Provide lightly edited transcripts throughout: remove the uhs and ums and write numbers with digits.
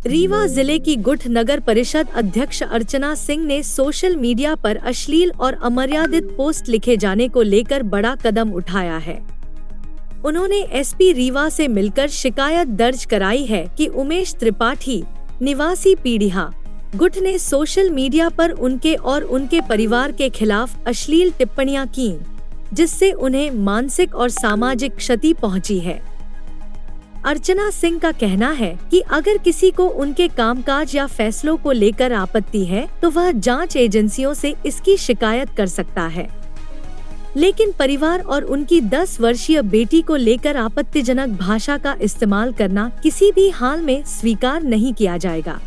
रीवा जिले की गुठ नगर परिषद अध्यक्ष अर्चना सिंह ने सोशल मीडिया पर अश्लील और अमर्यादित पोस्ट लिखे जाने को लेकर बड़ा कदम उठाया है। उन्होंने एसपी रीवा से मिलकर शिकायत दर्ज कराई है कि उमेश त्रिपाठी निवासी पीढ़िया गुठ ने सोशल मीडिया पर उनके और उनके परिवार के खिलाफ अश्लील टिप्पणियां की, जिससे उन्हें मानसिक और सामाजिक क्षति पहुंची है। अर्चना सिंह का कहना है कि अगर किसी को उनके कामकाज या फैसलों को लेकर आपत्ति है तो वह जांच एजेंसियों से इसकी शिकायत कर सकता है, लेकिन परिवार और उनकी 10 वर्षीय बेटी को लेकर आपत्तिजनक भाषा का इस्तेमाल करना किसी भी हाल में स्वीकार नहीं किया जाएगा।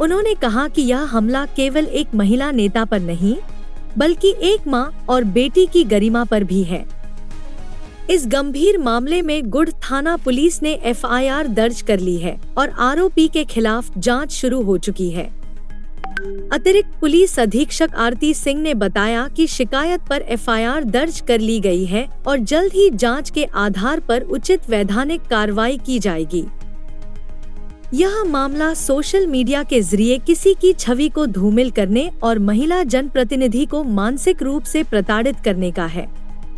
उन्होंने कहा कि यह हमला केवल एक महिला नेता पर नहीं, बल्कि एक मां और बेटी की गरिमा पर भी है। इस गंभीर मामले में गुठ थाना पुलिस ने एफआईआर दर्ज कर ली है और आरोपी के खिलाफ जांच शुरू हो चुकी है। अतिरिक्त पुलिस अधीक्षक आरती सिंह ने बताया कि शिकायत पर एफआईआर दर्ज कर ली गई है और जल्द ही जांच के आधार पर उचित वैधानिक कार्रवाई की जाएगी। यह मामला सोशल मीडिया के जरिए किसी की छवि को धूमिल करने और महिला जनप्रतिनिधि को मानसिक रूप से प्रताड़ित करने का है,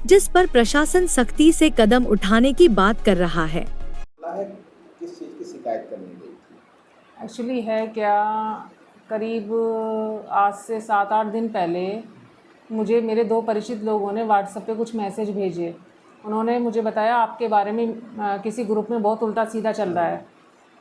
जिस पर प्रशासन सख्ती से कदम उठाने की बात कर रहा है। किस चीज़ की शिकायत करनी गई थी? एक्चुअली है क्या, करीब आज से 7-8 दिन पहले मुझे मेरे 2 परिचित लोगों ने व्हाट्सएप पे कुछ मैसेज भेजे। उन्होंने मुझे बताया आपके बारे में किसी ग्रुप में बहुत उल्टा सीधा चल रहा है।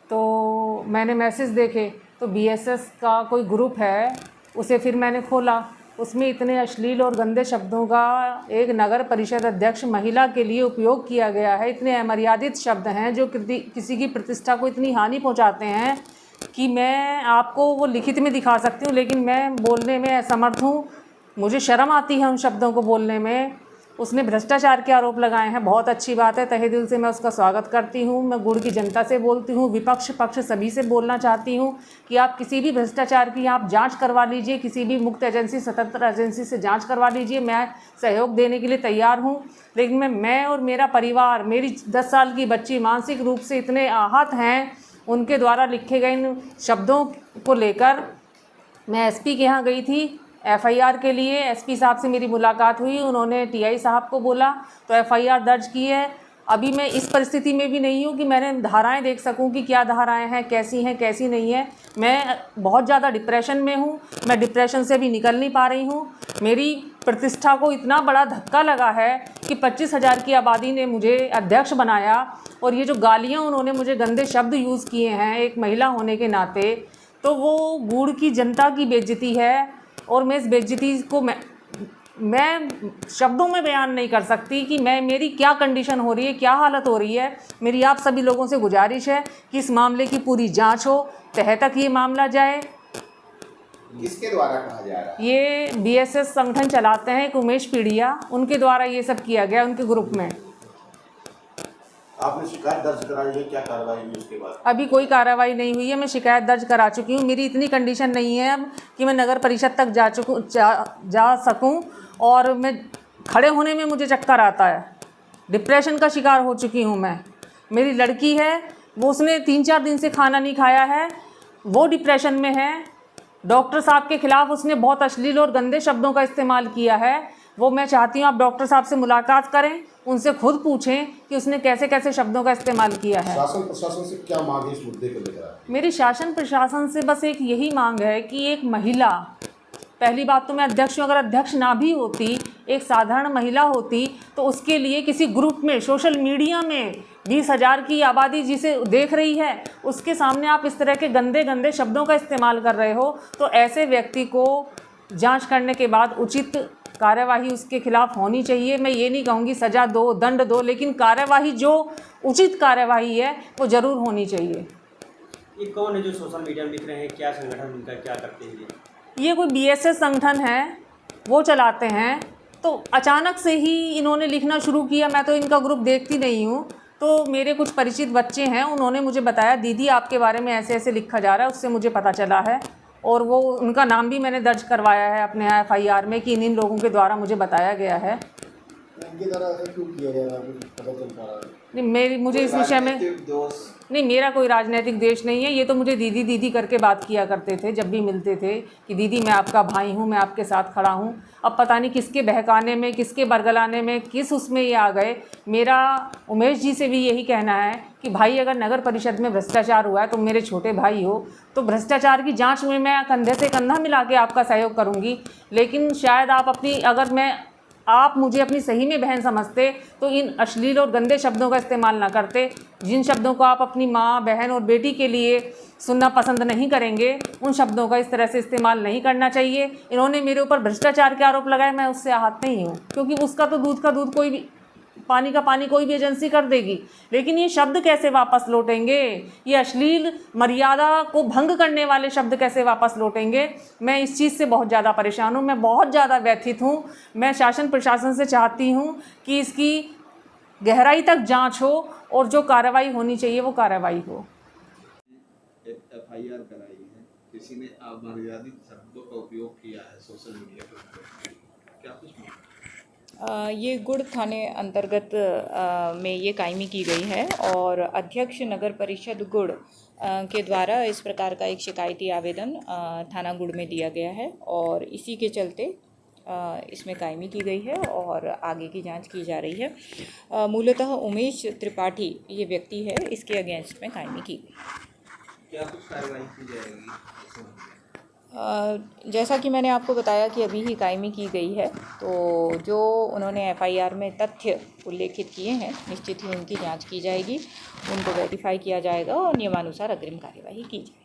तो मैंने मैसेज देखे तो बीएसएस का कोई ग्रुप है, उसे फिर मैंने खोला। उसमें इतने अश्लील और गंदे शब्दों का एक नगर परिषद अध्यक्ष महिला के लिए उपयोग किया गया है। इतने अमर्यादित शब्द हैं जो किसी की प्रतिष्ठा को इतनी हानि पहुंचाते हैं कि मैं आपको वो लिखित में दिखा सकती हूँ, लेकिन मैं बोलने में असमर्थ हूँ। मुझे शर्म आती है उन शब्दों को बोलने में। उसने भ्रष्टाचार के आरोप लगाए हैं। बहुत अच्छी बात है, तहे दिल से मैं उसका स्वागत करती हूँ। मैं गुड़ की जनता से बोलती हूँ, विपक्ष पक्ष सभी से बोलना चाहती हूँ कि आप किसी भी भ्रष्टाचार की आप जांच करवा लीजिए, किसी भी मुक्त एजेंसी, स्वतंत्र एजेंसी से जांच करवा लीजिए। मैं सहयोग देने के लिए तैयार हूँ, लेकिन मैं और मेरा परिवार, मेरी 10 साल की बच्ची मानसिक रूप से इतने आहत हैं उनके द्वारा लिखे गए इन शब्दों को लेकर। मैं एसपी के यहाँ गई थी एफआईआर के लिए। एसपी साहब से मेरी मुलाकात हुई, उन्होंने टीआई साहब को बोला तो एफआईआर दर्ज की है। अभी मैं इस परिस्थिति में भी नहीं हूँ कि मैंने धाराएं देख सकूँ कि क्या धाराएं हैं, कैसी हैं, कैसी नहीं है। मैं बहुत ज़्यादा डिप्रेशन में हूँ। मैं डिप्रेशन से भी निकल नहीं पा रही हूँ। मेरी प्रतिष्ठा को इतना बड़ा धक्का लगा है कि 25,000 की आबादी ने मुझे अध्यक्ष बनाया, और ये जो गालियाँ उन्होंने मुझे गंदे शब्द यूज़ किए हैं एक महिला होने के नाते, तो वो गुड़ की जनता की बेइज्जती है। और मैं इस बेइज्जती को मैं शब्दों में बयान नहीं कर सकती कि मेरी क्या कंडीशन हो रही है, क्या हालत हो रही है। मेरी आप सभी लोगों से गुजारिश है कि इस मामले की पूरी जांच हो, तह तक ये मामला जाए। किसके द्वारा कहा जा रहा है? ये बीएसएस संगठन चलाते हैं एक उमेश पीढ़िया, उनके द्वारा ये सब किया गया उनके ग्रुप में। आपने शिकायत दर्ज कराई है, क्या कार्रवाई हुई उसके बाद? अभी कोई कार्रवाई नहीं हुई है। मैं शिकायत दर्ज करा चुकी हूँ। मेरी इतनी कंडीशन नहीं है अब कि मैं नगर परिषद तक जा सकूँ, और मैं खड़े होने में मुझे चक्कर आता है। डिप्रेशन का शिकार हो चुकी हूँ मैं। मेरी लड़की है, वो उसने 3-4 दिन से खाना नहीं खाया है, वो डिप्रेशन में है। डॉक्टर साहब के खिलाफ उसने बहुत अश्लील और गंदे शब्दों का इस्तेमाल किया है। वो मैं चाहती हूँ आप डॉक्टर साहब से मुलाकात करें, उनसे खुद पूछें कि उसने कैसे कैसे शब्दों का इस्तेमाल किया है। शासन प्रशासन से क्या मांग है इस मुद्दे को लेकर? मेरी शासन प्रशासन से बस एक यही मांग है कि एक महिला, पहली बात तो मैं अध्यक्ष हूँ, अगर अध्यक्ष ना भी होती, एक साधारण महिला होती, तो उसके लिए किसी ग्रुप में, सोशल मीडिया में 20,000 की आबादी जिसे देख रही है, उसके सामने आप इस तरह के गंदे गंदे शब्दों का इस्तेमाल कर रहे हो, तो ऐसे व्यक्ति को जांच करने के बाद उचित कार्यवाही उसके खिलाफ होनी चाहिए। मैं ये नहीं कहूँगी सज़ा दो, दंड दो, लेकिन कार्यवाही जो उचित कार्यवाही है वो ज़रूर होनी चाहिए। ये कौन है जो सोशल मीडिया में दिख रहे हैं? क्या संगठन उनका, क्या करते हैं ये कोई बीएसएस संगठन है, वो चलाते हैं। तो अचानक से ही इन्होंने लिखना शुरू किया। मैं तो इनका ग्रुप देखती नहीं हूँ, तो मेरे कुछ परिचित बच्चे हैं, उन्होंने मुझे बताया दीदी आपके बारे में ऐसे ऐसे लिखा जा रहा है, उससे मुझे पता चला है। और वो उनका नाम भी मैंने दर्ज करवाया है अपने एफआईआर में कि इन लोगों के द्वारा मुझे बताया गया है। उनके द्वारा ऐसा क्यों किया जा रहा है, पता चल पा रहा है? नहीं, मुझे इस विषय में दोस्त नहीं, मेरा कोई राजनीतिक द्वेष नहीं है। ये तो मुझे दीदी दीदी करके बात किया करते थे जब भी मिलते थे कि दीदी मैं आपका भाई हूँ, मैं आपके साथ खड़ा हूँ। अब पता नहीं किसके बहकाने में, किसके बरगलाने में, किस उसमें ये आ गए। मेरा उमेश जी से भी यही कहना है कि भाई अगर नगर परिषद में भ्रष्टाचार हुआ है, तुम मेरे छोटे भाई हो, तो भ्रष्टाचार की जाँच में मैं कंधे से कंधा मिला के आपका सहयोग करूँगी। लेकिन शायद आप मुझे अपनी सही में बहन समझते तो इन अश्लील और गंदे शब्दों का इस्तेमाल ना करते। जिन शब्दों को आप अपनी माँ, बहन और बेटी के लिए सुनना पसंद नहीं करेंगे, उन शब्दों का इस तरह से इस्तेमाल नहीं करना चाहिए। इन्होंने मेरे ऊपर भ्रष्टाचार के आरोप लगाए, मैं उससे आहत नहीं हूँ, क्योंकि उसका तो दूध का दूध कोई भी, पानी का पानी कोई भी एजेंसी कर देगी। लेकिन ये शब्द कैसे वापस लौटेंगे, ये अश्लील मर्यादा को भंग करने वाले शब्द कैसे वापस लौटेंगे, मैं इस चीज़ से बहुत ज़्यादा परेशान हूँ, मैं बहुत ज़्यादा व्यथित हूँ। मैं शासन प्रशासन से चाहती हूँ कि इसकी गहराई तक जांच हो और जो कार्रवाई होनी चाहिए वो कार्रवाई हो। एक एफआईआर कराई है, किसी ने अमर्यादित शब्दों का उपयोग किया है सोशल मीडिया पर, क्या कुछ ये गुड़ थाने अंतर्गत में ये कायमी की गई है और अध्यक्ष नगर परिषद गुड़ के द्वारा इस प्रकार का एक शिकायती आवेदन थाना गुड़ में दिया गया है और इसी के चलते इसमें कायमी की गई है और आगे की जांच की जा रही है। मूलतः उमेश त्रिपाठी ये व्यक्ति है, इसके अगेंस्ट में कायमी की गई। क्या कुछ कार्रवाई की जाएगी? जैसा कि मैंने आपको बताया कि अभी ही कायमी की गई है, तो जो उन्होंने एफआईआर में तथ्य उल्लेखित किए हैं निश्चित ही उनकी जांच की जाएगी, उनको वेरीफाई किया जाएगा और नियमानुसार अग्रिम कार्यवाही की जाएगी।